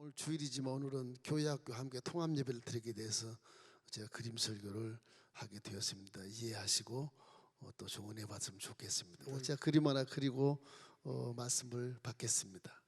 오늘 주일이지만 오늘은 교회학교 함께 통합 예배를 드리게 돼서 제가 그림 설교를 하게 되었습니다. 이해하시고 또 좋은 은혜 받으면 좋겠습니다. 오늘 제가 그림 하나 그리고 말씀을 받겠습니다.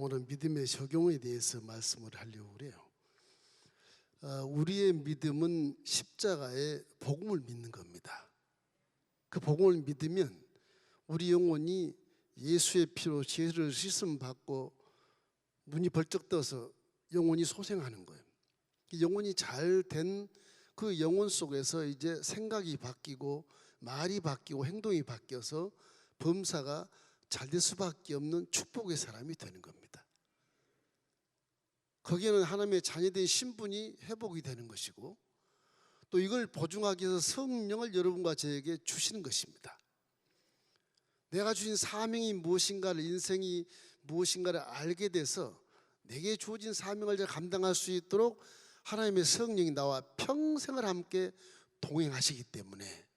오늘 믿음의 적용에 대해서 말씀을 하려고 그래요. 우리의 믿음은 십자가의 복음을 믿는 겁니다. 그 복음을 믿으면 우리 영혼이 예수의 피로 죄를 씻음 받고 눈이 벌쩍 떠서 영혼이 소생하는 거예요. 영혼이 잘 된 그 영혼 속에서 이제 생각이 바뀌고 말이 바뀌고 행동이 바뀌어서 범사가 잘 될 수밖에 없는 축복의 사람이 되는 겁니다. 거기에는 하나님의 자녀된 신분이 회복이 되는 것이고 또 이걸 보증하기 위해서 성령을 여러분과 저에게 주시는 것입니다. 내가 주신 사명이 무엇인가를, 인생이 무엇인가를 알게 돼서 내게 주어진 사명을 잘 감당할 수 있도록 하나님의 성령이 나와 평생을 함께 동행하시기 때문에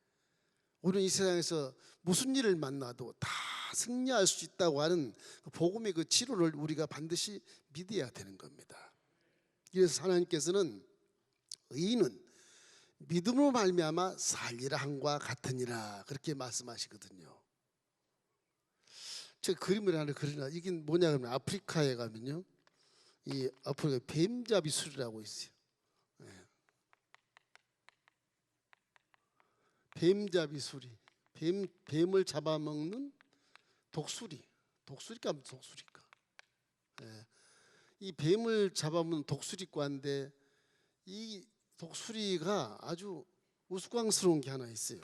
우리는 이 세상에서 무슨 일을 만나도 다 승리할 수 있다고 하는 복음의 그 치료를 우리가 반드시 믿어야 되는 겁니다. 그래서 하나님께서는 의인은 믿음으로 말미암아 살리라 함과 같으니라 그렇게 말씀하시거든요. 제가 그림을 하나 그리나 이게 뭐냐 하면 아프리카에 가면요, 이 아프리카 뱀잡이 술이라고 있어요. 뱀잡이 수리, 뱀을 잡아먹는 독수리가 무슨 독수리가? 이 뱀을 잡아먹는 독수리과인데 이 독수리가 아주 우스꽝스러운 게 하나 있어요.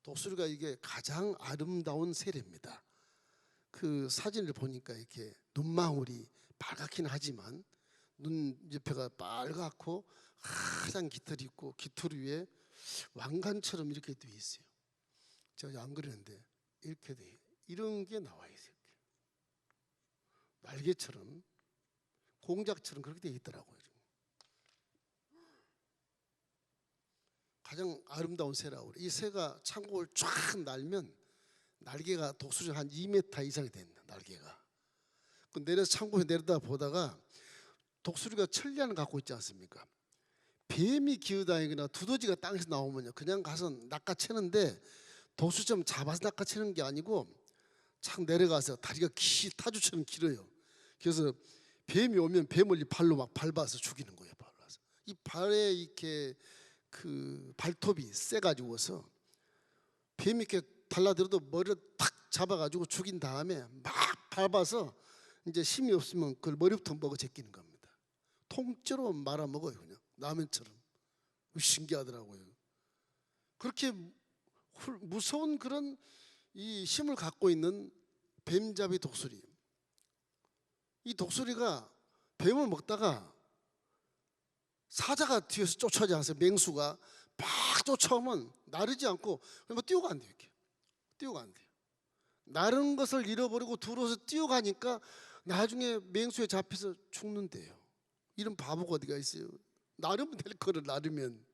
독수리가 이게 가장 아름다운 새래입니다. 그 사진을 보니까 이렇게 눈망울이 빨갛긴 하지만 눈 옆에가 빨갛고 가장 깃털이 있고 깃털 위에 왕관처럼 이렇게 돼 있어요. 제가 안 그렸는데 이렇게 돼 이런 게 나와 있어요. 날개처럼 공작처럼 그렇게 돼 있더라고요. 가장 아름다운 새라고 그래. 이 새가 창고를 쫙 날면 날개가 독수리 한 2m 이상이 된다. 날개가. 그 내려서 창고에 내려다 보다가 독수리가 천리안을 갖고 있지 않습니까? 뱀이 기어다니거나 두더지가 땅에서 나오면요 그냥 가서 낚아채는데 독수리처럼 잡아서 낚아채는 게 아니고 착 내려가서 다리가 타주처럼 길어요. 그래서 뱀이 오면 뱀을 이 발로 막 밟아서 죽이는 거예요. 밟아서 이 발에 이렇게 그 발톱이 세가지고서 뱀이 이렇게 달라들어도 머리를 탁 잡아가지고 죽인 다음에 막 밟아서 이제 힘이 없으면 그걸 머리부터 먹어 제끼는 겁니다. 통째로 말아먹어요. 그냥 라면처럼. 신기하더라고요. 그렇게 무서운 그런 이 힘을 갖고 있는 뱀잡이 독수리. 이 독수리가 뱀을 먹다가 사자가 뒤에서 쫓아오지 않았어요. 맹수가 막 쫓아오면 나르지 않고 그냥 뛰어간대요. 이렇게 뛰어간대요. 나른 것을 잃어버리고 들어서 뛰어가니까 나중에 맹수에 잡혀서 죽는데요. 이런 바보가 어디가 있어요? 나르면 될 거를 나르면.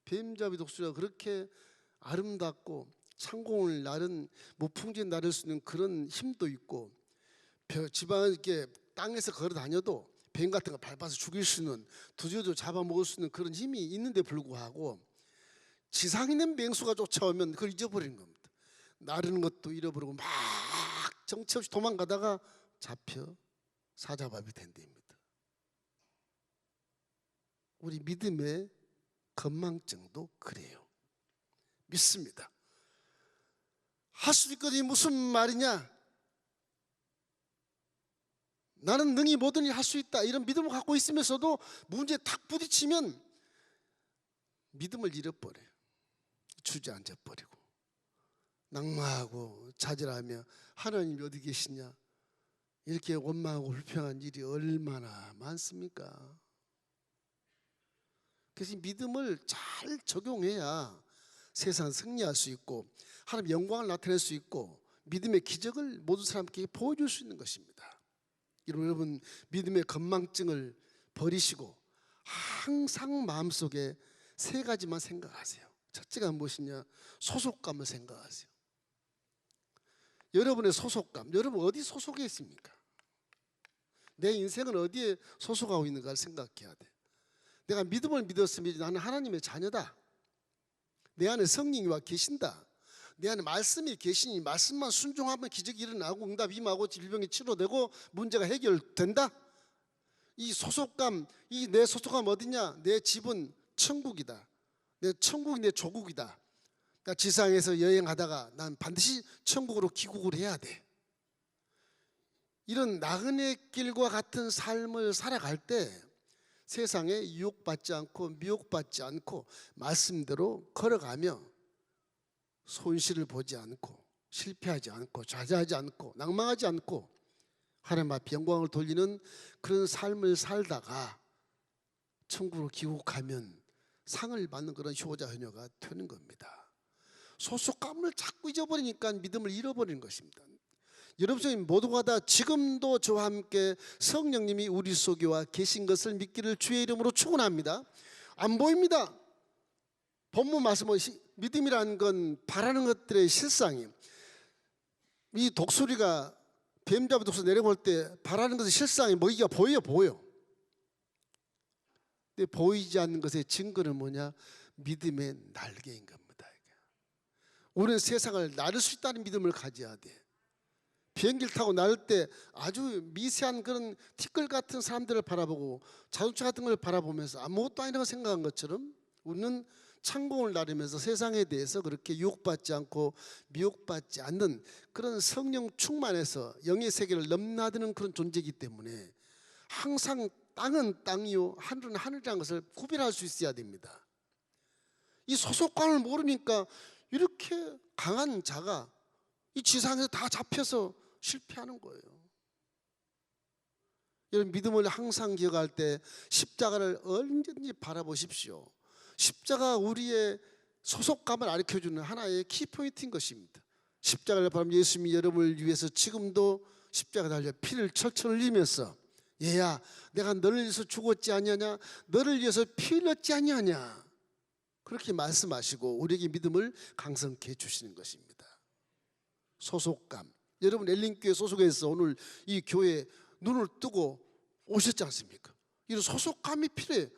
뱀잡이 독수리가 그렇게 아름답고 창공을 나른 무풍지에 나를 수 있는 그런 힘도 있고, 지방을 이렇게 땅에서 걸어 다녀도 뱀 같은 거 밟아서 죽일 수 있는, 두저도 잡아먹을 수 있는 그런 힘이 있는데 불구하고 지상에 있는 맹수가 쫓아오면 그걸 잊어버리는 겁니다. 나르는 것도 잃어버리고 막 정처 없이 도망가다가 잡혀 사자밥이 된답니다. 우리 믿음의 건망증도 그래요. 믿습니다. 할 수 있거든요. 무슨 말이냐? 나는 능히 뭐든지 할 수 있다, 이런 믿음을 갖고 있으면서도 문제에 탁 부딪히면 믿음을 잃어버려요. 주저앉아 버리고 낙마하고 좌절하며 하나님이 어디 계시냐, 이렇게 원망하고 불평한 일이 얼마나 많습니까? 그래서 믿음을 잘 적용해야 세상 승리할 수 있고 하나님 영광을 나타낼 수 있고 믿음의 기적을 모든 사람께 보여줄 수 있는 것입니다. 여러분, 믿음의 건망증을 버리시고 항상 마음속에 세 가지만 생각하세요. 첫째가 무엇이냐? 소속감을 생각하세요. 여러분의 소속감, 여러분 어디 소속해 있습니까? 내 인생은 어디에 소속하고 있는가를 생각해야 돼. 내가 믿음을 믿었으면 나는 하나님의 자녀다. 내 안에 성령이 계신다. 내 안에 말씀이 계시니 말씀만 순종하면 기적이 일어나고 응답이 임하고 질병이 치료되고 문제가 해결된다. 이 소속감, 이 내 소속감 어디냐? 내 집은 천국이다. 내 천국이 내 조국이다. 그러니까 지상에서 여행하다가 난 반드시 천국으로 귀국을 해야 돼. 이런 나그네 길과 같은 삶을 살아갈 때 세상에 유혹받지 않고 미혹받지 않고 말씀대로 걸어가며 손실을 보지 않고 실패하지 않고 좌절하지 않고 낭망하지 않고 하나님 앞에 영광을 돌리는 그런 삶을 살다가 천국으로 귀국하면 상을 받는 그런 효자 효녀가 되는 겁니다. 소속감을 자꾸 잊어버리니까 믿음을 잃어버리는 것입니다. 여러분 중에 모두가 다 지금도 저와 함께 성령님이 우리 속에 와 계신 것을 믿기를 주의 이름으로 축원합니다. 안 보입니다. 본문 말씀은 믿음이라는 건 바라는 것들의 실상이에요. 이 독수리가 뱀잡이 독수리 내려볼 때 바라는 것의 실상이 뭐가 보여. 근데 보이지 않는 것의 증거는 뭐냐? 믿음의 날개인 겁니다. 우리는 세상을 나를 수 있다는 믿음을 가져야 돼. 비행기를 타고 날 때 아주 미세한 그런 티끌 같은 사람들을 바라보고 자동차 같은 걸 바라보면서 아무것도 아니라고 생각한 것처럼 우리는 창공을 나르면서 세상에 대해서 그렇게 유혹받지 않고 미혹받지 않는 그런 성령 충만해서 영의 세계를 넘나드는 그런 존재이기 때문에 항상 땅은 땅이요 하늘은 하늘이라는 것을 구별할 수 있어야 됩니다. 이 소속감을 모르니까 이렇게 강한 자가 이 지상에서 다 잡혀서 실패하는 거예요. 여러분, 믿음을 항상 기억할 때 십자가를 언제든지 바라보십시오. 십자가 우리의 소속감을 가르쳐주는 하나의 키포인트인 것입니다. 십자가를 바라보면 예수님이 여러분을 위해서 지금도 십자가 달려 피를 철철 흘리면서 얘야 내가 너를 위해서 죽었지 아니하냐, 너를 위해서 피 흘렸지 아니하냐, 그렇게 말씀하시고 우리에게 믿음을 강성케 해주시는 것입니다. 소속감, 여러분 엘린교회 소속해서 오늘 이 교회에 눈을 뜨고 오셨지 않습니까? 이런 소속감이 필요해요.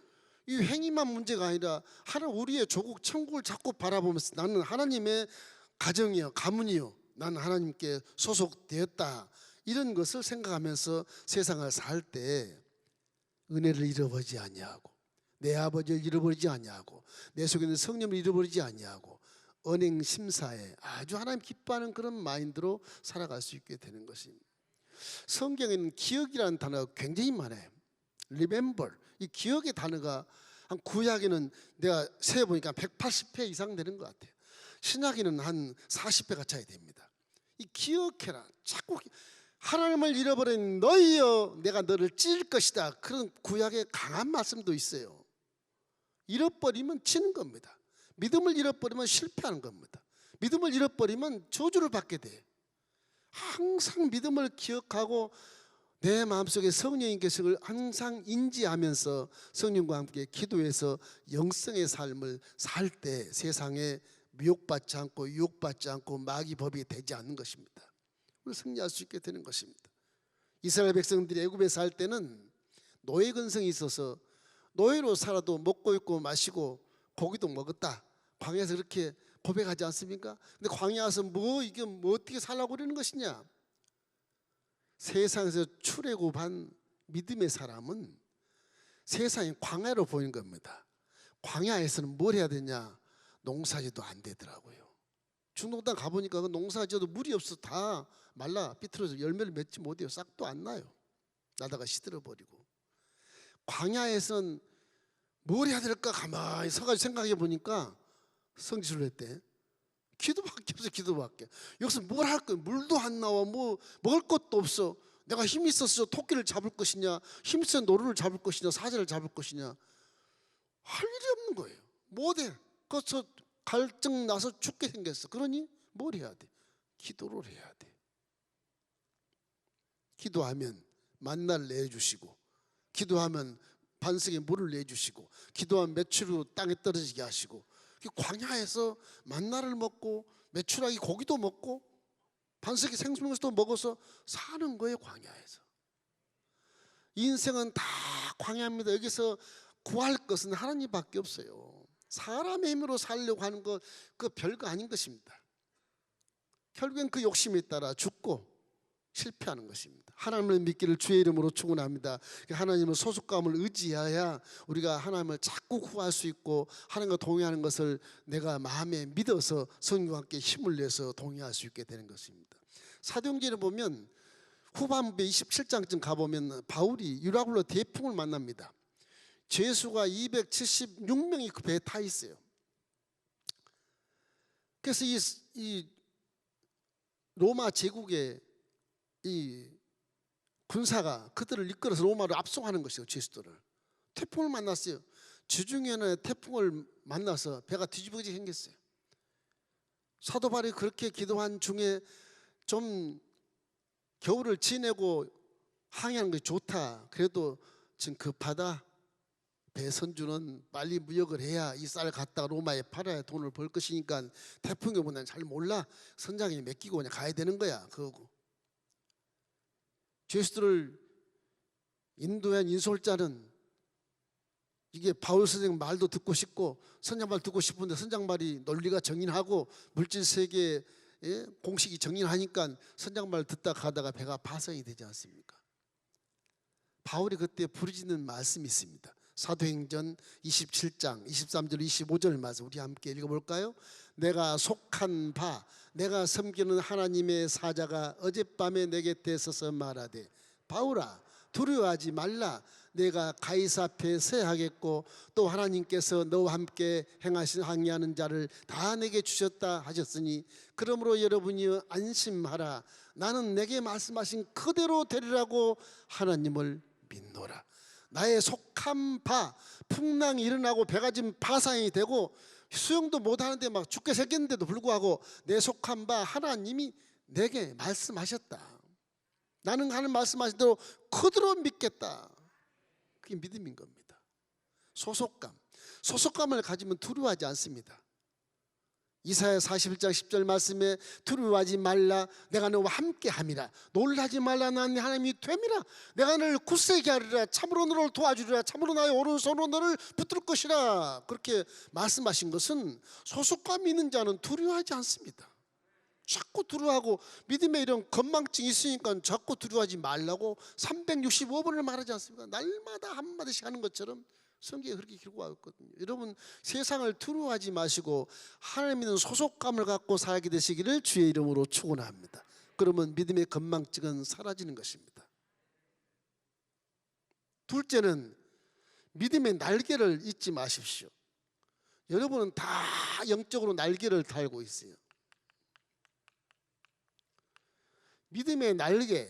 이 행위만 문제가 아니라 하나님 우리의 조국 천국을 자꾸 바라보면서 나는 하나님의 가정이요 가문이요 나는 하나님께 소속되었다, 이런 것을 생각하면서 세상을 살 때 은혜를 잃어버리지 아니하고 내 아버지를 잃어버리지 아니하고 내 속에 있는 성령을 잃어버리지 아니하고 언행 심사에 아주 하나님 기뻐하는 그런 마인드로 살아갈 수 있게 되는 것입니다. 성경에는 기억이라는 단어가 굉장히 많아요. Remember, 이 기억의 단어가 한 구약에는 내가 세어보니까 180회 이상 되는 것 같아요. 신약에는 한 40회가 차이 됩니다. 이 기억해라, 자꾸 하나님을 잃어버린 너희여 내가 너를 찢을 것이다, 그런 구약의 강한 말씀도 있어요. 잃어버리면 치는 겁니다. 믿음을 잃어버리면 실패하는 겁니다. 믿음을 잃어버리면 저주를 받게 돼. 항상 믿음을 기억하고 내 마음속에 성령의 계시를 항상 인지하면서 성령과 함께 기도해서 영성의 삶을 살 때 세상에 미혹받지 않고 유혹받지 않고 마귀 법이 되지 않는 것입니다. 우리 승리할 수 있게 되는 것입니다. 이스라엘 백성들이 애굽에 살 때는 노예 근성이 있어서 노예로 살아도 먹고 입고 마시고 고기도 먹었다. 광야에서 그렇게 고백하지 않습니까? 근데 광야 와서 이게 어떻게 살라고 그러는 것이냐? 세상에서 출애굽한 믿음의 사람은 세상이 광야로 보이는 겁니다. 광야에서는 뭘 해야 되냐? 농사지도 안 되더라고요. 중동땅 가보니까 그 농사지어도 물이 없어 다 말라 삐뚤어져 열매를 맺지 못해요. 싹도 안 나요. 나다가 시들어버리고. 광야에서는 뭘 해야 될까 가만히 서가지고 생각해 보니까 성지순례 했대. 기도밖에 없어. 기도밖에. 여기서 뭘 할 거야? 물도 안 나와. 먹을 것도 없어. 내가 힘이 있어서 토끼를 잡을 것이냐, 힘이 있어서 노루를 잡을 것이냐, 사자를 잡을 것이냐, 할 일이 없는 거예요. 못해. 그래서 갈증 나서 죽게 생겼어. 그러니 뭘 해야 돼? 기도를 해야 돼. 기도하면 만나를 내주시고, 기도하면 반석에 물을 내주시고, 기도하면 메추리로 땅에 떨어지게 하시고, 광야에서 만나를 먹고 메추라기 고기도 먹고 반석이 생수도 먹어서 사는 거예요. 광야에서. 인생은 다 광야입니다. 여기서 구할 것은 하나님밖에 없어요. 사람의 힘으로 살려고 하는 것 그 별거 아닌 것입니다. 결국엔 그 욕심에 따라 죽고 실패하는 것입니다. 하나님을 믿기를 주의 이름으로 축원합니다. 하나님은 소속감을 의지해야 우리가 하나님을 자꾸 구할 수 있고 하나님과 동의하는 것을 내가 마음에 믿어서 성령과 함께 힘을 내서 동의할 수 있게 되는 것입니다. 사도행전에 보면 후반부에 27장쯤 가보면 바울이 유라굴로 대풍을 만납니다. 죄수가 276명이 그 배에 타 있어요. 그래서 이 로마 제국의 이 군사가 그들을 이끌어서 로마로 압송하는 것이에요. 죄수들을. 태풍을 만났어요. 주중에는 태풍을 만나서 배가 뒤집어지게 생겼어요. 사도 바울이 그렇게 기도한 중에 좀 겨울을 지내고 항해하는 것이 좋다. 그래도 지금 급하다. 배선주는 빨리 무역을 해야 이 쌀 갖다가 로마에 팔아야 돈을 벌 것이니까 태풍이 오면 잘 몰라. 선장이 맡기고 그냥 가야 되는 거야. 그거고. 죄수들을 인도한 인솔자는 이게 바울 선생 말도 듣고 싶고 선장 말 듣고 싶은데 선장 말이 논리가 정인하고 물질 세계의 공식이 정인하니까 선장 말 듣다 가다가 배가 파손이 되지 않습니까? 바울이 그때 부르짖는 말씀이 있습니다. 사도행전 27장 23절 25절 말씀 우리 함께 읽어볼까요? 내가 속한 바 내가 섬기는 하나님의 사자가 어젯밤에 내 곁에 서서 말하되 바울아 두려워하지 말라. 내가 가이사 앞에 서야하겠고 또 하나님께서 너와 함께 행하신 항의하는 자를 다 내게 주셨다 하셨으니 그러므로 여러분이 안심하라. 나는 내게 말씀하신 그대로 되리라고 하나님을 믿노라. 나의 속한 바 풍랑이 일어나고 배가 지금 파상이 되고 수영도 못하는데 막 죽게 생겼는데도 불구하고 내 속한 바 하나님이 내게 말씀하셨다. 나는 하나님 말씀하신 대로 그대로 믿겠다. 그게 믿음인 겁니다. 소속감을 가지면 두려워하지 않습니다. 이사야 41장 10절 말씀에 두려워하지 말라. 내가 너와 함께 함이라. 놀라지 말라. 난 하나님이 됨이라. 내가 너를 굳세게 하리라. 참으로 너를 도와주리라. 참으로 나의 오른손으로 너를 붙들 것이라. 그렇게 말씀하신 것은 소속감이 있는 자는 두려워하지 않습니다. 자꾸 두려워하고 믿음에 이런 건망증이 있으니까 자꾸 두려워하지 말라고 365번을 말하지 않습니까? 날마다 한마디씩 하는 것처럼 성경에 그렇게 기록하고 있거든요. 여러분 세상을 두려워하지 마시고 하나님 믿는 소속감을 갖고 살게 되시기를 주의 이름으로 축원합니다. 그러면 믿음의 건망증은 사라지는 것입니다. 둘째는 믿음의 날개를 잊지 마십시오. 여러분은 다 영적으로 날개를 달고 있어요. 믿음의 날개,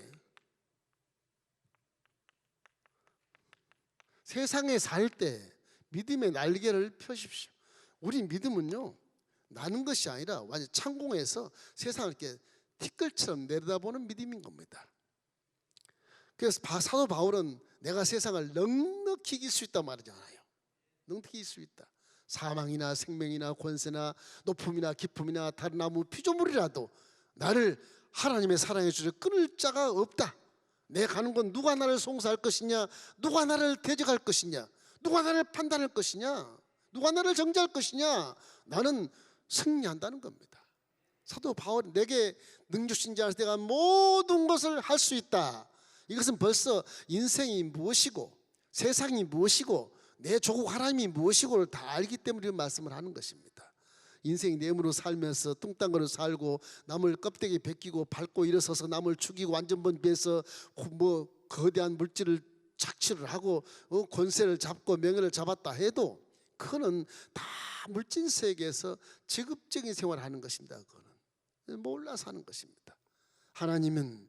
세상에 살 때 믿음의 날개를 펴십시오. 우리 믿음은요 나는 것이 아니라 완전 창공에서 세상을 이렇게 티끌처럼 내려다보는 믿음인 겁니다. 그래서 사도 바울은 내가 세상을 넉넉히 이길 수 있다 말하잖아요. 넉넉히 이길 수 있다. 사망이나 생명이나 권세나 높음이나 깊음이나 다른 아무 피조물이라도 나를 하나님의 사랑의 줄에 끊을 자가 없다. 내 가는 건 누가 나를 송사할 것이냐, 누가 나를 대적할 것이냐, 누가 나를 판단할 것이냐, 누가 나를 정죄할 것이냐. 나는 승리한다는 겁니다. 사도 바울이 내게 능력 주신 자 안에서 내가 모든 것을 할 수 있다. 이것은 벌써 인생이 무엇이고 세상이 무엇이고 내 조국 하나님이 무엇이고를 다 알기 때문에 말씀을 하는 것입니다. 인생이 뇌물로 살면서 뚱땅거려 살고 남을 껍데기 벗기고 밟고 일어서서 남을 죽이고 완전번비해서 뭐 거대한 물질을 착취를 하고 권세를 잡고 명예를 잡았다 해도 그거는 다 물질 세계에서 직업적인 생활을 하는 것입니다. 그거는 몰라서 하는 것입니다. 하나님은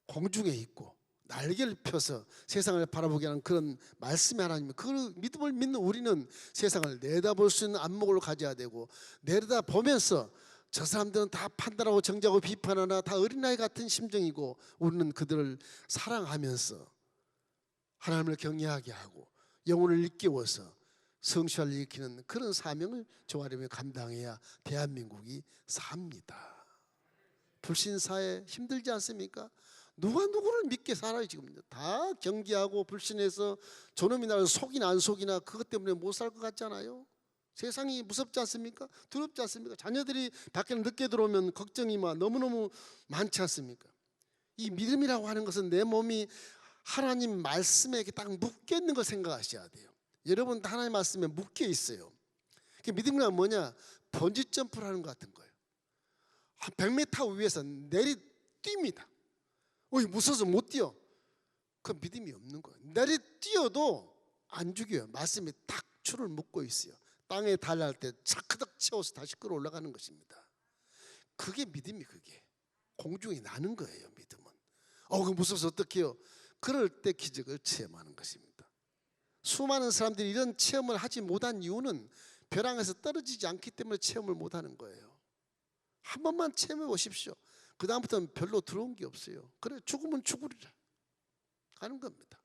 공중에 있고 날개를 펴서 세상을 바라보게 하는 그런 말씀의 하나님, 그 믿음을 믿는 우리는 세상을 내다볼 수 있는 안목을 가져야 되고, 내려다보면서 저 사람들은 다 판단하고 정죄하고 비판하나 다 어린아이 같은 심정이고 우리는 그들을 사랑하면서 하나님을 경외하게 하고 영혼을 일깨워서 성취를 일으키는 그런 사명을 조아려며 감당해야 대한민국이 삽니다. 불신사회 힘들지 않습니까? 누가 누구를 믿게 살아요. 지금 다 경계하고 불신해서 저놈이 나를 속이나 안 속이나 그것 때문에 못 살 것 같잖아요. 세상이 무섭지 않습니까? 두렵지 않습니까? 자녀들이 밖에 늦게 들어오면 걱정이 막 너무너무 많지 않습니까? 이 믿음이라고 하는 것은 내 몸이 하나님 말씀에 딱 묶여 있는 걸 생각하셔야 돼요. 여러분 하나님 말씀에 묶여 있어요. 믿음이란 뭐냐? 번지 점프를 하는 것 같은 거예요. 한 100m 위에서 내리뜁니다. 무서워서 못 뛰어. 그 믿음이 없는 거예요. 내리뛰어도 안 죽여요. 말씀이 딱 줄을 묶고 있어요. 땅에 달할 때 차크닥 채워서 다시 끌어올라가는 것입니다. 그게 믿음이, 그게 공중에 나는 거예요. 믿음은. 그 무서워서 어떡해요? 그럴 때 기적을 체험하는 것입니다. 수많은 사람들이 이런 체험을 하지 못한 이유는 벼랑에서 떨어지지 않기 때문에 체험을 못하는 거예요. 한 번만 체험해 보십시오. 그 다음부터는 별로 들어온 게 없어요. 그래, 죽으면 죽으리라 하는 겁니다.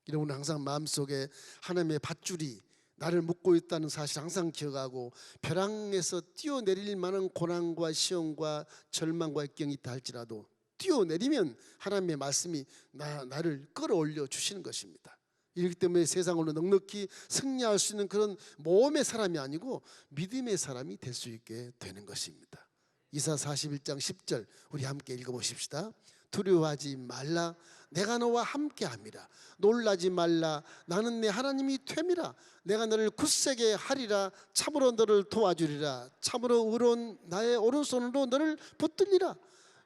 여러분 항상 마음속에 하나님의 밧줄이 나를 묶고 있다는 사실 항상 기억하고, 벼랑에서 뛰어내릴 만한 고난과 시험과 절망과 역경이 있다 할지라도 뛰어내리면 하나님의 말씀이 나를 끌어올려 주시는 것입니다. 이렇기 때문에 세상으로 넉넉히 승리할 수 있는 그런 모험의 사람이 아니고 믿음의 사람이 될 수 있게 되는 것입니다. 이사 41장 10절 우리 함께 읽어보십시다. 두려워하지 말라, 내가 너와 함께함이라. 놀라지 말라, 나는 내 하나님이 됨이라. 내가 너를 굳세게 하리라. 참으로 너를 도와주리라. 참으로 의로운 나의 오른손으로 너를 붙들리라.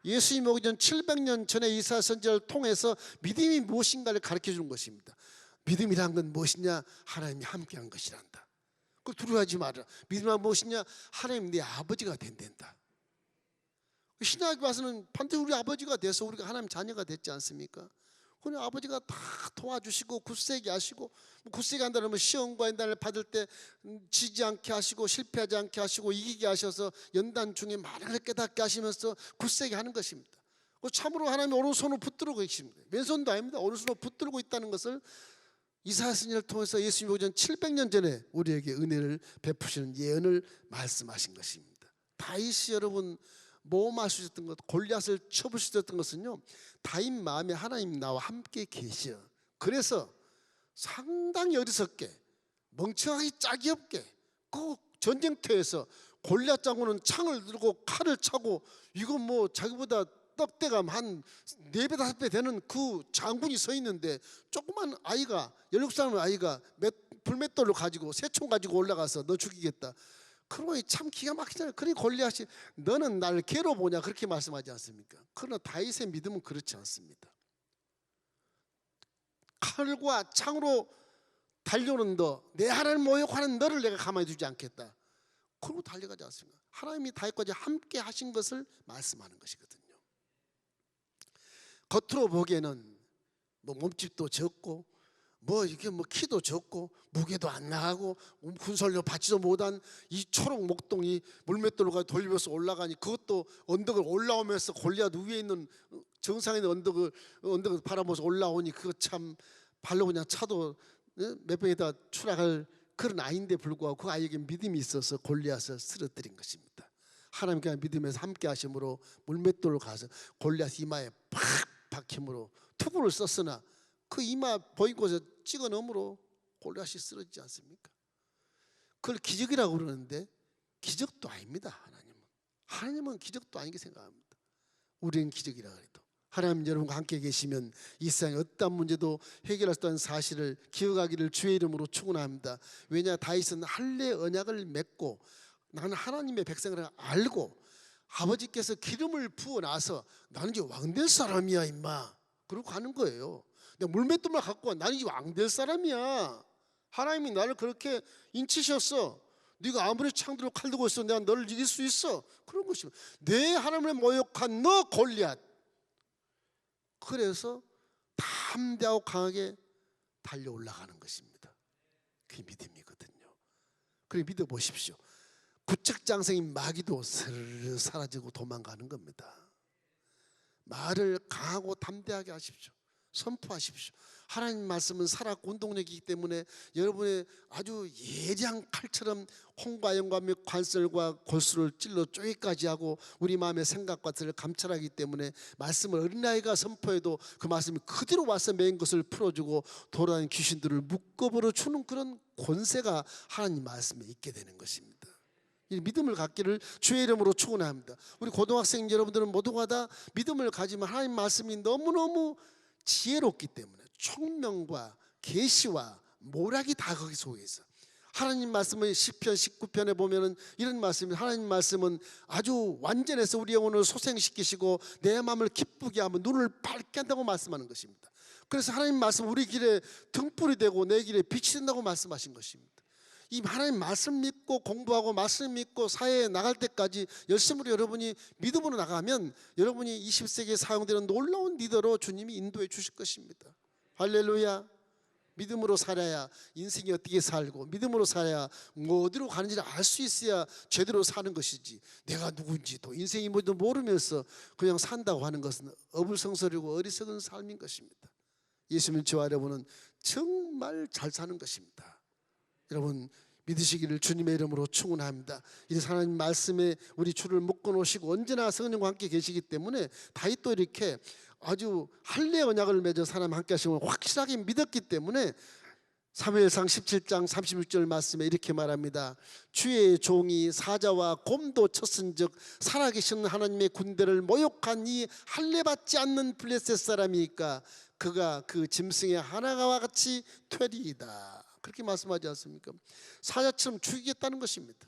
예수님이 오기 전 700년 전에 이사야 선지자를 통해서 믿음이 무엇인가를 가르쳐주는 것입니다. 믿음이란 건 무엇이냐? 하나님이 함께한 것이란다. 그걸 두려워하지 말아라. 믿음은 무엇이냐? 하나님 내 아버지가 된단다. 신약에 와서는 반드시 우리 아버지가 돼서 우리가 하나님 자녀가 됐지 않습니까? 그러니 아버지가 다 도와주시고 굳세게 하시고, 굳세게 한다는 건 시험과 연단을 받을 때 지지 않게 하시고 실패하지 않게 하시고 이기게 하셔서 연단 중에 많은 걸 깨닫게 하시면서 굳세게 하는 것입니다. 참으로 하나님이 오른손으로 붙들고 계십니다. 왼손도 아닙니다. 오른손으로 붙들고 있다는 것을 이사야 선지자를 통해서 예수님이 오기 전 700년 전에 우리에게 은혜를 베푸시는 예언을 말씀하신 것입니다. 다윗이 여러분 모험할 수 있었던 것, 골리앗을 쳐볼 수 있었던 것은요, 다윗 마음에 하나님 나와 함께 계셔. 그래서 상당히 어리석게 멍청하게 짝이 없게 그 전쟁터에서 골리앗 장군은 창을 들고 칼을 차고, 이거 뭐 자기보다 떡대감 한 4배 5배 되는 그 장군이 서 있는데 조그만 아이가 17살 아이가 불맷돌을 가지고 새총 가지고 올라가서 너 죽이겠다. 그러니 참 기가 막히잖아요. 그러니 골리앗이 너는 나를 개로 보냐 그렇게 말씀하지 않습니까? 그러나 다윗의 믿음은 그렇지 않습니다. 칼과 창으로 달려오는 내 하나님 모욕하는 너를 내가 가만히 두지 않겠다. 그러고 달려가지 않습니까? 하나님이 다윗까지 함께 하신 것을 말씀하는 것이거든요. 겉으로 보기에는 뭐 몸집도 적고 뭐 이게 뭐 키도 적고 무게도 안 나가고 군설료 받지도 못한 이 초록 목동이 물맷돌로 돌리면서 올라가니, 그것도 언덕을 올라오면서 골리앗 위에 있는 정상에 있는 언덕을 바라보면서 올라오니 그거 참 발로 그냥 차도 몇 번에다 추락할 그런 아이인데 불구하고 그 아이에게 믿음이 있어서 골리앗을 쓰러뜨린 것입니다. 하나님께 믿음에서 함께 하심으로 물맷돌로 가서 골리앗 이마에 팍 박힘으로 투구를 썼으나 그 이마 보인 곳에 찍어 넣음으로 골리앗이 쓰러지지 않습니까? 그걸 기적이라고 그러는데 기적도 아닙니다. 하나님은 기적도 아니게 생각합니다. 우리는 기적이라 그래도 하나님 여러분과 함께 계시면 이 세상의 어떠한 문제도 해결할 수 있다는 사실을 기억하기를 주의 이름으로 축원합니다. 왜냐, 다윗은 할례 언약을 맺고 나는 하나님의 백성이라 알고 아버지께서 기름을 부어 놔서 나는 이제 왕될 사람이야 임마 그러고 가는 거예요. 내가 물맷돌만 갖고 와. 나는 이제 왕될 사람이야. 하나님이 나를 그렇게 인치셨어. 네가 아무리 창 들고 칼 들고 있어 내가 너를 이길 수 있어. 그런 것입니다. 내 하나님을 모욕한 너 골리앗. 그래서 담대하고 강하게 달려 올라가는 것입니다. 그게 믿음이거든요. 그래 믿어보십시오. 구책장생인 마귀도 스르르 사라지고 도망가는 겁니다. 말을 강하고 담대하게 하십시오. 선포하십시오. 하나님 말씀은 살아있고 운동력이기 때문에 여러분의 아주 예리한 칼처럼 홍과 영과 및 관절과 골수를 찔러 쪼개까지 하고 우리 마음의 생각과 뜻을 감찰하기 때문에 말씀을 어린아이가 선포해도 그 말씀이 그대로 와서 매인 것을 풀어주고 돌아다니는 귀신들을 묶어버려 주는 그런 권세가 하나님 말씀에 있게 되는 것입니다. 이 믿음을 갖기를 주의 이름으로 축원합니다. 우리 고등학생 여러분들은 모두가 다 믿음을 가지면 하나님 말씀이 너무너무 지혜롭기 때문에 총명과 계시와 모략이 다 거기 속에 있어. 하나님 말씀은 시편 19편에 보면은 이런 말씀이, 하나님 말씀은 아주 완전해서 우리 영혼을 소생시키시고 내 마음을 기쁘게 하면 눈을 밝게 한다고 말씀하는 것입니다. 그래서 하나님 말씀 우리 길에 등불이 되고 내 길에 빛이 된다고 말씀하신 것입니다. 이 하나님 말씀 믿고 공부하고 말씀 믿고 사회에 나갈 때까지 열심으로 여러분이 믿음으로 나가면 여러분이 20세기에 사용되는 놀라운 리더로 주님이 인도해 주실 것입니다. 할렐루야. 믿음으로 살아야 인생이 어떻게 살고 믿음으로 살아야 뭐 어디로 가는지를 알 수 있어야 제대로 사는 것이지, 내가 누군지도 인생이 뭐도 모르면서 그냥 산다고 하는 것은 어불성설이고 어리석은 삶인 것입니다. 예수 믿는 저와 여러분은 정말 잘 사는 것입니다. 여러분 믿으시기를 주님의 이름으로 축원합니다. 이 하나님 말씀에 우리 주를 묶어 놓으시고 언제나 성령과 함께 계시기 때문에 다윗도 이렇게 아주 할례 언약을 맺어 사람 함께 하심을 확실하게 믿었기 때문에 사무엘상 17장 36절 말씀에 이렇게 말합니다. 주의 종이 사자와 곰도 쳤은즉 살아계신 하나님의 군대를 모욕한 이 할례 받지 않는 블레셋 사람이니까 그가 그 짐승의 하나와 같이 되리이다. 그렇게 말씀하지 않습니까? 사자처럼 죽이겠다는 것입니다.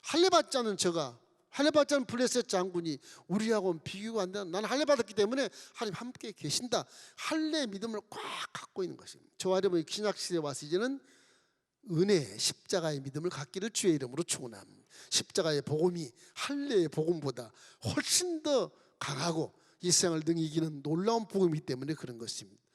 할례 받지 않은 저가, 할례 받지 않은 블레셋 장군이 우리하고는 비교가 안 된다. 나는 할례 받았기 때문에 하나님 함께 계신다. 할례 믿음을 꽉 갖고 있는 것입니다. 저와 여러분이 신약시대에 와서 이제는 은혜, 십자가의 믿음을 갖기를 주의 이름으로 축원합니다. 십자가의 복음이 할례의 복음보다 훨씬 더 강하고 이 세상을 능히 이기는 놀라운 복음이기 때문에 그런 것입니다.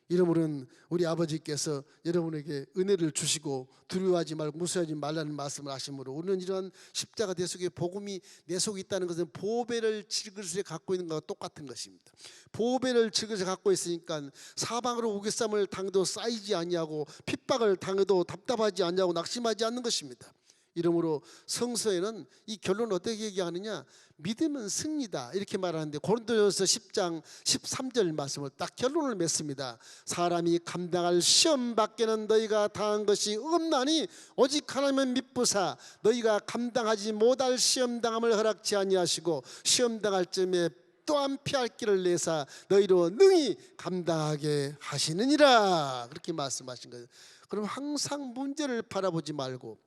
이러므로는 우리 아버지께서 여러분에게 은혜를 주시고 두려워하지 말고 무서워하지 말라는 말씀을 하시므로 우리는 이러한 십자가 대속의 복음이 내 속에 있다는 것은 보배를 질그릇에 갖고 있는 것과 똑같은 것입니다. 보배를 질그릇에 갖고 있으니까 사방으로 우겨쌈을 당해도 쌓이지 아니하고 핍박을 당해도 답답하지 아니하고 낙심하지 않는 것입니다. 이러므로 성서에는 이 결론을 어떻게 얘기하느냐, 믿음은 승리다 이렇게 말하는데 고린도전서 10장 13절 말씀을 딱 결론을 맺습니다. 사람이 감당할 시험 밖에는 너희가 당한 것이 없나니 오직 하나님은 미쁘사 너희가 감당하지 못할 시험 당함을 허락지 아니하시고 시험 당할 쯤에 또한 피할 길을 내사 너희로 능히 감당하게 하시느니라 그렇게 말씀하신 거예요. 그럼 항상 문제를 바라보지 말고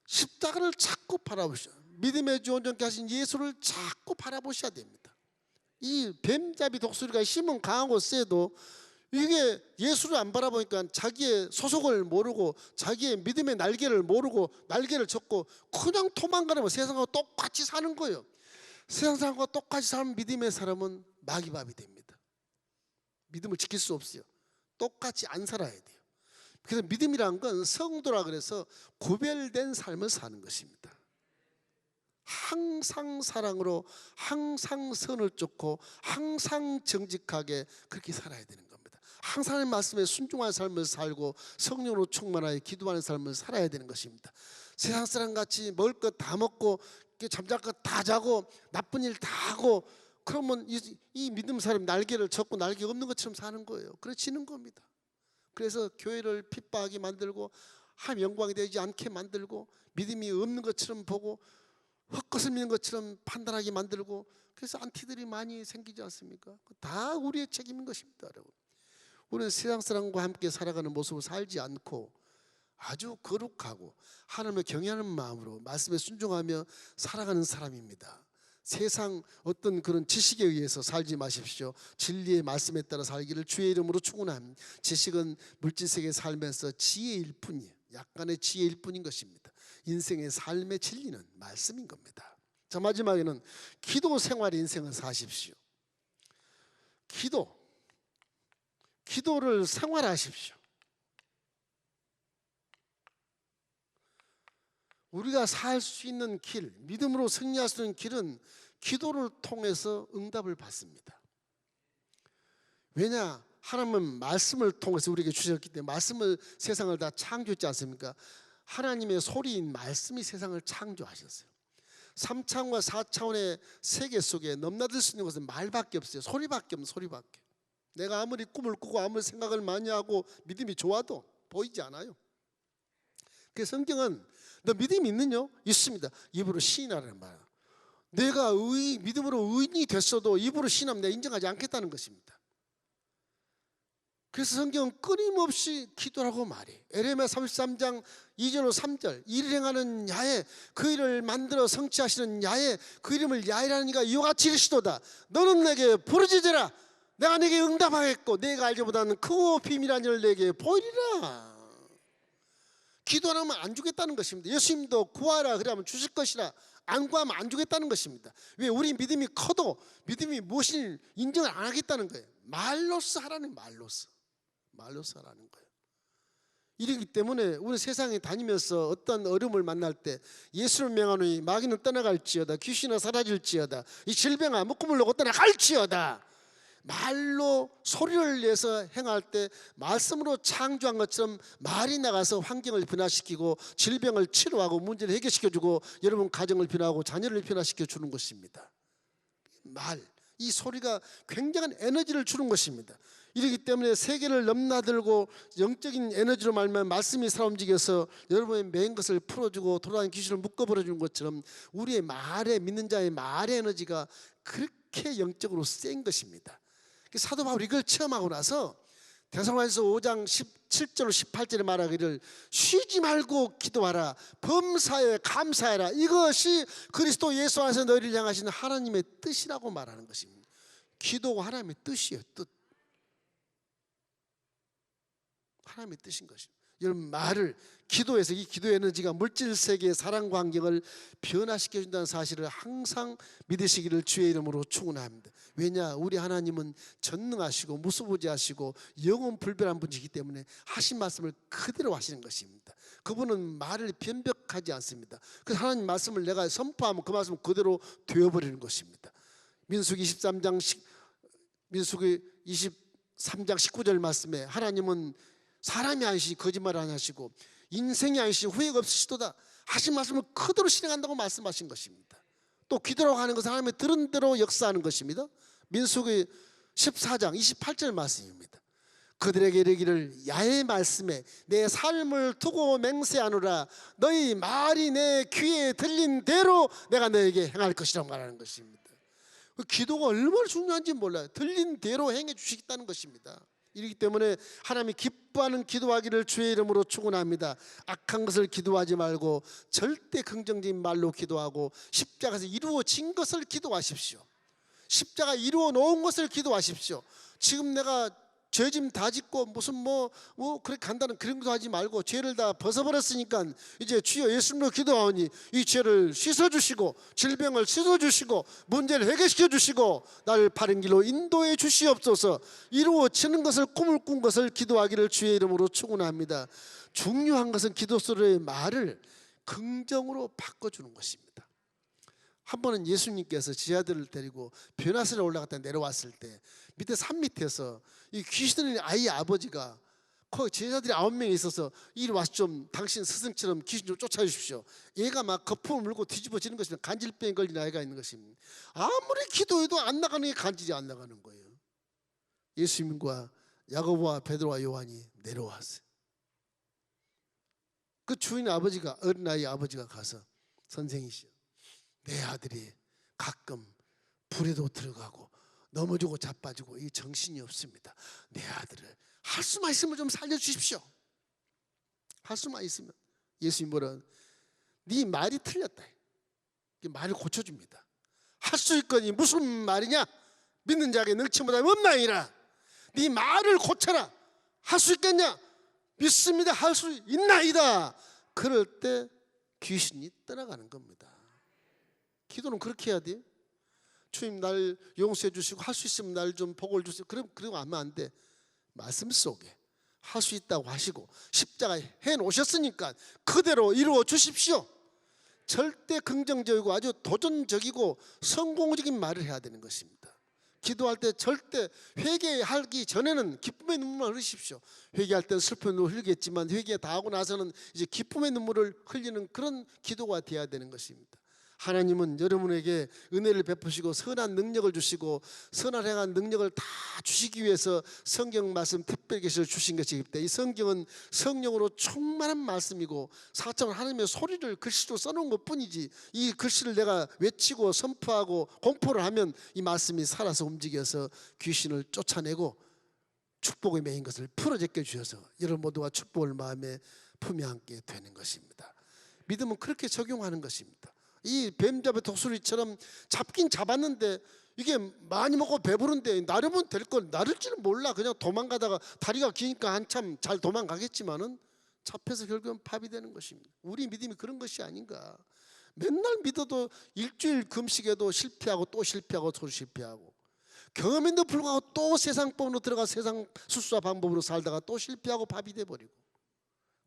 십자가를 자꾸 바라보셔. 믿음의 주 온전케 하신 예수를 자꾸 바라보셔야 됩니다. 이 뱀잡이 독수리가 힘은 강하고 세도 이게 예수를 안 바라보니까 자기의 소속을 모르고 자기의 믿음의 날개를 모르고 날개를 젓고 그냥 도망가면 세상과 똑같이 사는 거예요. 세상 사람과 똑같이 사는 믿음의 사람은 마귀밥이 됩니다. 믿음을 지킬 수 없어요. 똑같이 안 살아야 돼요. 그래서 믿음이란 건 성도라 그래서 구별된 삶을 사는 것입니다. 항상 사랑으로, 항상 선을 쫓고, 항상 정직하게 그렇게 살아야 되는 겁니다. 항상 하나님 말씀에 순종한 삶을 살고 성령으로 충만하여 기도하는 삶을 살아야 되는 것입니다. 세상 사람같이 먹을 것 다 먹고 잠잘 것 다 자고 나쁜 일 다 하고 그러면 이 믿음 사람 날개를 젓고 날개 없는 것처럼 사는 거예요. 그래지는 겁니다. 그래서 교회를 핍박하게 만들고 하나님 영광이 되지 않게 만들고 믿음이 없는 것처럼 보고 헛것을 믿는 것처럼 판단하게 만들고 그래서 안티들이 많이 생기지 않습니까? 다 우리의 책임인 것입니다. 여러분, 우리는 세상 사람과 함께 살아가는 모습을 살지 않고 아주 거룩하고 하나님을 경외하는 마음으로 말씀에 순종하며 살아가는 사람입니다. 세상 어떤 그런 지식에 의해서 살지 마십시오. 진리의 말씀에 따라 살기를 주의 이름으로 축원합니다. 지식은 물질세계에 살면서 지혜일 뿐이에요. 약간의 지혜일 뿐인 것입니다. 인생의 삶의 진리는 말씀인 겁니다. 자, 마지막에는 기도 생활의 인생을 사십시오. 기도를 생활하십시오. 우리가 살 수 있는 길, 믿음으로 승리할 수 있는 길은 기도를 통해서 응답을 받습니다. 왜냐? 하나님은 말씀을 통해서 우리에게 주셨기 때문에 말씀을 세상을 다 창조했지 않습니까? 하나님의 소리인 말씀이 세상을 창조하셨어요. 3차원과 4차원의 세계 속에 넘나들 수 있는 것은 말밖에 없어요. 소리밖에 없는 소리밖에. 내가 아무리 꿈을 꾸고 아무리 생각을 많이 하고 믿음이 좋아도 보이지 않아요. 그래서 성경은 너 믿음이 있느냐? 있습니다. 입으로 시인하라는 말이야. 내가 믿음으로 의인이 됐어도 입으로 시인하면 내가 인정하지 않겠다는 것입니다. 그래서 성경은 끊임없이 기도라고 말해. 에레미야 33장 2절로 3절 이를 행하는 야훼 그 일을 만들어 성취하시는 야훼 그 이름을 야훼라는 이가 이와 같이 이르시도다. 너는 내게 부르짖으라. 내가 내게 응답하겠고 내가 알지보다는 크고 비밀한 일을 내게 보이리라. 기도 안 하면 안 주겠다는 것입니다. 예수님도 구하라 그러면 주실 것이라 안 구하면 안 주겠다는 것입니다. 왜? 우리 믿음이 커도 믿음이 무엇인지 인정을 안 하겠다는 거예요. 말로써 하라는 말로써 하라는 거예요. 이러기 때문에 우리 세상에 다니면서 어떤 어려움을 만날 때 예수를 명하노니 마귀는 떠나갈지어다 귀신은 사라질지어다 이 질병아 묶음을 놓고 떠나갈지어다 말로 소리를 내서 행할 때 말씀으로 창조한 것처럼 말이 나가서 환경을 변화시키고 질병을 치료하고 문제를 해결시켜주고 여러분 가정을 변화하고 자녀를 변화시켜주는 것입니다. 말, 이 소리가 굉장한 에너지를 주는 것입니다. 이렇기 때문에 세계를 넘나들고 영적인 에너지로 말미암아 말씀이 살아 움직여서 여러분의 매인 것을 풀어주고 돌아다니는 귀신을 묶어버려주는 것처럼 우리의 말에 믿는 자의 말의 에너지가 그렇게 영적으로 센 것입니다. 사도 바울이 이걸 체험하고 나서 데살로니가서 5장 17절로 18절에 말하기를 쉬지 말고 기도하라 범사에 감사해라 이것이 그리스도 예수 안에서 너희를 향하시는 하나님의 뜻이라고 말하는 것입니다. 기도가 하나님의 뜻이에요. 뜻. 하나님의 뜻인 것입니다. 여러분 말을 기도해서 이 기도 에너지가 물질 세계의 사랑 환경을 변화시켜준다는 사실을 항상 믿으시기를 주의 이름으로 축원합니다. 왜냐? 우리 하나님은 전능하시고 무소부지하시고 영원 불변한 분이시기 때문에 하신 말씀을 그대로 하시는 것입니다. 그분은 말을 변벽하지 않습니다. 그래서 하나님 말씀을 내가 선포하면 그 말씀은 그대로 되어버리는 것입니다. 민수기 23장 19절 말씀에 하나님은 사람이 아니시니 거짓말 안 하시고 인생이 아니시니 후회가 없으시도다 하신 말씀을 그대로 실행한다고 말씀하신 것입니다. 또 기도라고 하는 것은 하나님의 들은 대로 역사하는 것입니다. 민수기 14장 28절 말씀입니다. 그들에게 이르기를 야훼 말씀에 내 삶을 두고 맹세하노라 너희 말이 내 귀에 들린 대로 내가 너에게 행할 것이라고 말하는 것입니다. 기도가 얼마나 중요한지 몰라요. 들린 대로 행해 주시겠다는 것입니다. 이렇기 때문에 하나님이 기뻐하는 기도하기를 주의 이름으로 축원합니다. 악한 것을 기도하지 말고 절대 긍정적인 말로 기도하고 십자가에서 이루어진 것을 기도하십시오. 십자가 이루어 놓은 것을 기도하십시오. 지금 내가 죄짐 다 짓고 무슨 뭐 그렇게 간다는 그런 것도 하지 말고 죄를 다 벗어버렸으니까 이제 주여 예수님으로 기도하오니 이 죄를 씻어주시고 질병을 씻어주시고 문제를 해결시켜 주시고 나를 바른 길로 인도해 주시옵소서. 이루어지는 것을 꿈을 꾼 것을 기도하기를 주의 이름으로 축원합니다. 중요한 것은 기도소리의 말을 긍정으로 바꿔주는 것입니다. 한 번은 예수님께서 제 아들을 데리고 변화산에 올라갔다 내려왔을 때 밑에 산 밑에서 이 귀신 들린 아이 아버지가 거기 제자들이 9명이 있어서 이리 와서 좀 당신 스승처럼 귀신 좀 쫓아주십시오. 얘가 막 거품을 물고 뒤집어지는 것입니다. 간질병에 걸린 아이가 있는 것입니다. 아무리 기도해도 안 나가는 게 간질이 안 나가는 거예요. 예수님과 야고보와 베드로와 요한이 내려왔어요. 그 주인 아버지가 어린아이 아버지가 가서 선생이시여 내 아들이 가끔 불에도 들어가고 넘어지고 자빠지고 이 정신이 없습니다. 내 아들을 할 수만 있으면 좀 살려주십시오. 할 수만 있으면. 예수님 뭐라 네 말이 틀렸다. 말을 고쳐줍니다. 할 수 있거니 무슨 말이냐? 믿는 자에게 능치보다 원망이라. 네 말을 고쳐라. 할 수 있겠냐? 믿습니다. 할 수 있나이다. 그럴 때 귀신이 떠나가는 겁니다. 기도는 그렇게 해야 돼요. 주님 날 용서해 주시고 할 수 있으면 날 좀 복을 주세요. 그러고 하면 안 돼. 말씀 속에 할 수 있다고 하시고 십자가 해 놓으셨으니까 그대로 이루어 주십시오. 절대 긍정적이고 아주 도전적이고 성공적인 말을 해야 되는 것입니다. 기도할 때 절대 회개하기 전에는 기쁨의 눈물만 흘리십시오. 회개할 때는 슬픈 눈물을 흘리겠지만 회개 다 하고 나서는 이제 기쁨의 눈물을 흘리는 그런 기도가 되어야 되는 것입니다. 하나님은 여러분에게 은혜를 베푸시고 선한 능력을 주시고 선한 행한 능력을 다 주시기 위해서 성경 말씀 특별히 계셔 주신 것이기 때문에 이 성경은 성령으로 충만한 말씀이고 사천 하나님의 소리를 글씨로 써놓은 것뿐이지 이 글씨를 내가 외치고 선포하고 공포를 하면 이 말씀이 살아서 움직여서 귀신을 쫓아내고 축복의 메인 것을 풀어제껴 주셔서 여러분 모두가 축복을 마음에 품에 안게 되는 것입니다. 믿음은 그렇게 적용하는 것입니다. 이 뱀잡이 독수리처럼 잡긴 잡았는데 이게 많이 먹고 배부른데 나르면 될 걸 나를지는 몰라. 그냥 도망가다가 다리가 기니까 한참 잘 도망가겠지만은 잡혀서 결국은 밥이 되는 것입니다. 우리 믿음이 그런 것이 아닌가. 맨날 믿어도 일주일 금식에도 실패하고 또 실패하고 또 실패하고 경험에도 불구하고 또 세상법으로 들어가 세상 수수와 방법으로 살다가 또 실패하고 밥이 돼버리고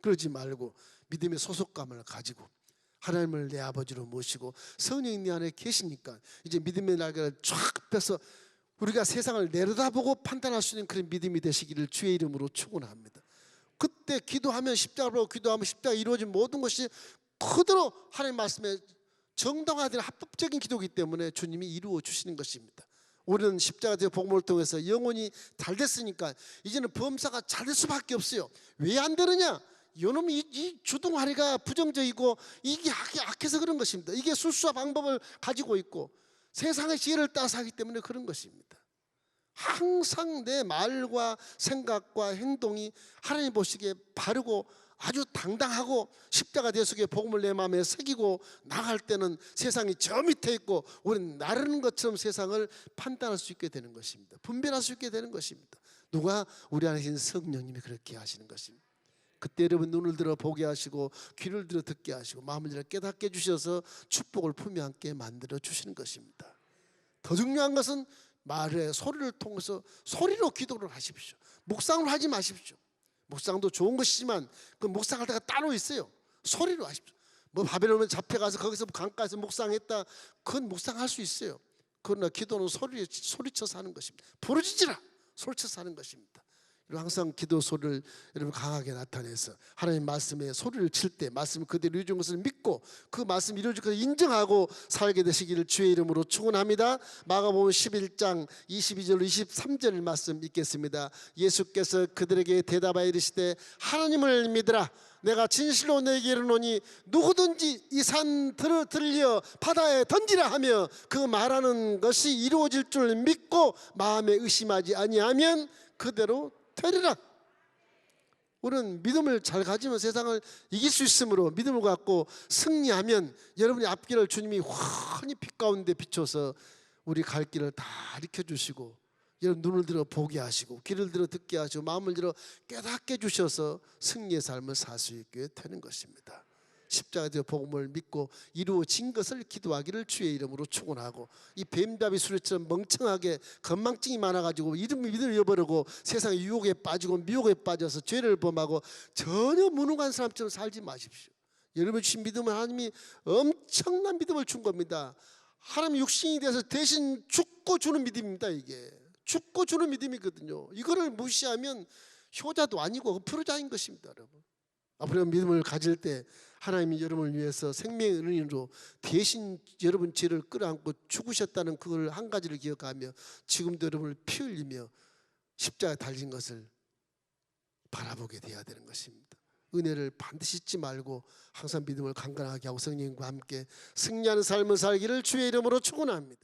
그러지 말고 믿음의 소속감을 가지고 하나님을 내 아버지로 모시고 성령이 내 안에 계시니까 이제 믿음의 날개를 쫙 펴서 우리가 세상을 내려다보고 판단할 수 있는 그런 믿음이 되시기를 주의 이름으로 축원합니다. 그때 기도하면 십자가를 보고 기도하면 십자가 이루어진 모든 것이 그대로 하나님 말씀에 정당화된 합법적인 기도이기 때문에 주님이 이루어 주시는 것입니다. 우리는 십자가 제 복음을 통해서 영혼이 잘 됐으니까 이제는 범사가 잘 될 수밖에 없어요. 왜 안 되느냐? 요놈이 이 주둥아리가 부정적이고 이게 악해서 그런 것입니다. 이게 술수와 방법을 가지고 있고 세상의 지혜를 따서 하기 때문에 그런 것입니다. 항상 내 말과 생각과 행동이 하나님 보시기에 바르고 아주 당당하고 십자가 대속의 복음을 내 마음에 새기고 나갈 때는 세상이 저 밑에 있고 우리는 나르는 것처럼 세상을 판단할 수 있게 되는 것입니다. 분별할 수 있게 되는 것입니다. 누가? 우리 안에 계신 성령님이 그렇게 하시는 것입니다. 그때 여러분 눈을 들어 보게 하시고 귀를 들어 듣게 하시고 마음을 들어 깨닫게 해주셔서 축복을 품에 안게 만들어 주시는 것입니다. 더 중요한 것은 말의 소리를 통해서 소리로 기도를 하십시오. 묵상을 하지 마십시오. 묵상도 좋은 것이지만 그 묵상할 때가 따로 있어요. 소리로 하십시오. 뭐 바벨론에 잡혀가서 거기서 강가에서 묵상했다, 그건 묵상할 수 있어요. 그러나 기도는 소리쳐서 하는 것입니다. 부르짖으라, 소리쳐서 하는 것입니다. 항상 기도 소리를 여러분 강하게 나타내서 하나님 말씀에 소리를 칠 때 말씀 그대로 이루어진 것을 믿고 그 말씀 이루어진 것을 인정하고 살게 되시기를 주의 이름으로 축원합니다. 마가복음 11장 22절 23절 말씀 읽겠습니다. 예수께서 그들에게 대답하여 이르시되 하나님을 믿으라. 내가 진실로 너에게 이르노니 누구든지 이 산 들려 바다에 던지라 하며 그 말하는 것이 이루어질 줄 믿고 마음에 의심하지 아니하면 그대로 되리라. 우리는 믿음을 잘 가지면 세상을 이길 수 있으므로 믿음을 갖고 승리하면 여러분의 앞길을 주님이 환히 빛 가운데 비춰서 우리 갈 길을 다 가르쳐 주시고 여러분 눈을 들어 보게 하시고 귀를 들어 듣게 하시고 마음을 들어 깨닫게 주셔서 승리의 삶을 살 수 있게 되는 것입니다. 십자가의 복음을 믿고 이루어진 것을 기도하기를 주의 이름으로 축원하고, 이 뱀잡이 수레처럼 멍청하게 건망증이 많아가지고 믿음을 잃어버리고 세상의 유혹에 빠지고 미혹에 빠져서 죄를 범하고 전혀 무능한 사람처럼 살지 마십시오. 여러분 주신 믿음은 하나님이 엄청난 믿음을 준 겁니다. 하나님 육신이 돼서 대신 죽고 주는 믿음입니다. 이게 죽고 주는 믿음이거든요. 이거를 무시하면 효자도 아니고 프로자인 것입니다. 여러분, 앞으로 믿음을 가질 때 하나님이 여러분을 위해서 생명의 은인으로 대신 여러분 죄를 끌어안고 죽으셨다는 그걸 한 가지를 기억하며 지금도 여러분을 피 흘리며 십자가에 달린 것을 바라보게 돼야 되는 것입니다. 은혜를 반드시 잊지 말고 항상 믿음을 강건하게 하고 성령님과 함께 승리하는 삶을 살기를 주의 이름으로 축원합니다.